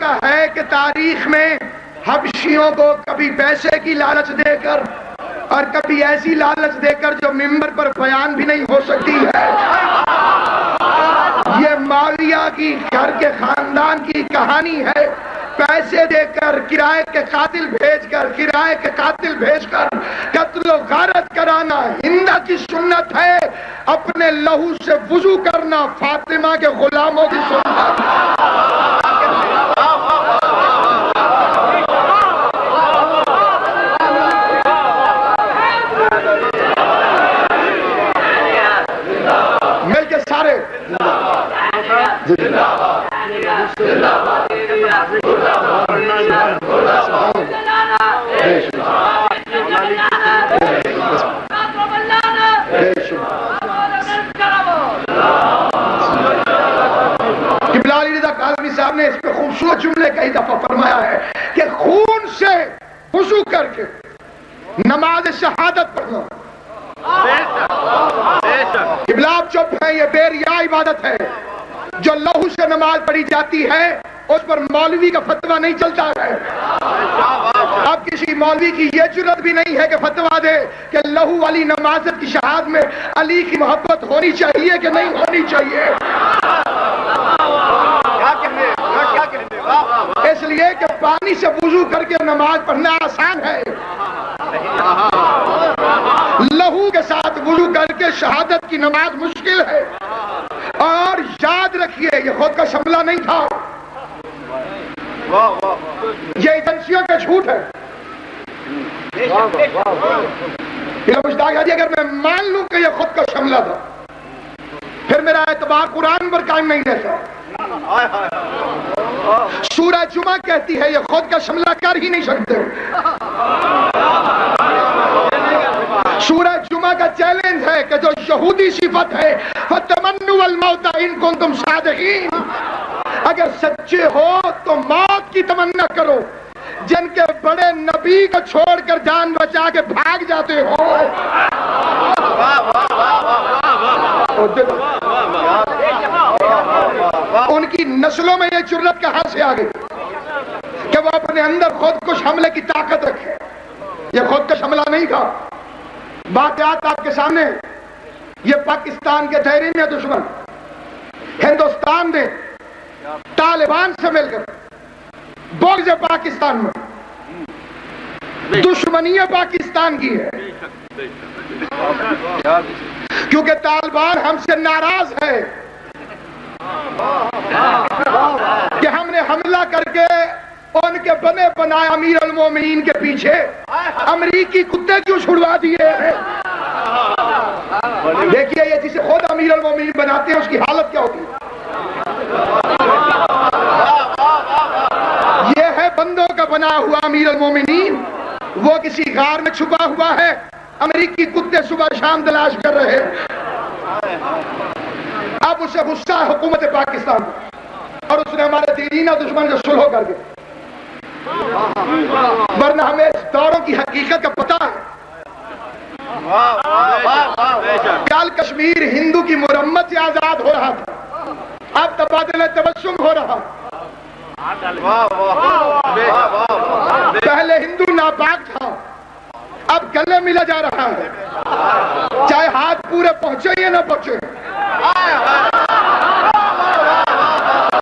کا ہے کہ تاریخ میں حبشیوں کو کبھی پیسے کی لالچ دے کر اور کبھی ایسی لالچ دے کر جو ممبر پر بیان بھی نہیں ہو سکتی ہے، یہ معاویہ کی گھر کے خاندان کی کہانی ہے۔ پیسے دے کر، کرائے کے قاتل بھیج کر قتل و غارت کرانا ہند کی سنت ہے، اپنے لہو سے وضو کرنا فاطمہ کے غلاموں کی سنت ہے۔ مل کے سارے قبلہ علی رضا کاظمی صاحب نے اس پہ خوبصورت جملے کئی دفعہ فرمایا ہے کہ خون سے وضو کر کے نماز شہادت پڑھنا، قبلہ آپ چپ ہیں، یہ بے ریا عبادت ہے۔ جو لہو سے نماز پڑھی جاتی ہے اس پر مولوی کا فتویٰ نہیں چلتا ہے۔ اب کسی مولوی کی یہ جرت بھی نہیں ہے کہ فتویٰ دے کہ لہو والی نماز کی شہادت میں علی کی محبت ہونی چاہیے کہ نہیں ہونی چاہیے، اس لیے کہ پانی سے وضو کر کے نماز پڑھنا آسان ہے، لہو کے ساتھ وضو کر کے شہادت کی نماز مشکل ہے۔ اور یاد رکھیے یہ خود کا شملہ نہیں تھا، یہ ایجنسیوں کے جھوٹ ہے۔ اگر میں مان لوں کہ یہ خود کا شملہ تھا پھر میرا اعتبار قرآن پر قائم نہیں رہتا۔ سورہ جمعہ کہتی ہے یہ خود کا شملہ کر ہی نہیں سکتے۔ سورہ جمعہ کا چیلنج ہے کہ جو یہودی صفت ہے فَتَمَنُّوا الْمَوْتَ إِن كُنتُمْ صَادِقِينَ، اگر سچے ہو تو موت کی تمنا کرو، جن کے بڑے نبی کو چھوڑ کر جان بچا کے بھاگ جاتے ہو۔ ان کی نسلوں میں یہ جرت کہاں سے آ گئی کہ وہ اپنے اندر خود کش حملے کی طاقت رکھے؟ یہ خود کش حملہ نہیں تھا۔ واقعات آپ کے سامنے، یہ پاکستان کے دائرے میں دشمن ہندوستان نے طالبان سے مل کر بغض پاکستان میں دشمنی پاکستان کی ہے، کیونکہ طالبان ہم سے ناراض ہے کہ ہم نے حملہ کر کے ان کے بنے بنائے امیر المومنین کے پیچھے امریکی کتے کیوں چھڑوا دیے ہیں۔ دیکھیے یہ جسے خود امیر المومنین بناتے ہیں اس کی حالت کیا ہوتی ہے۔ یہ ہے بندوں کا بنا ہوا امیر المومنین، وہ کسی غار میں چھپا ہوا ہے، امریکی کتے صبح شام تلاش کر رہے ہیں۔ اب اسے غصہ ہے حکومت پاکستان اور اس نے ہمارے دیرینہ دشمن کو سلح کر کے، ورنہ ہمیں اس دوروں کی حقیقت کا پتہ ہے۔ کل کشمیر ہندو کی مرمت سے آزاد ہو رہا تھا، اب تبادلہ تبسم ہو رہا۔ پہلے ہندو ناپاک تھا، اب گلے ملا جا رہا ہے، چاہے ہاتھ پورے پہنچے یا نہ پہنچے۔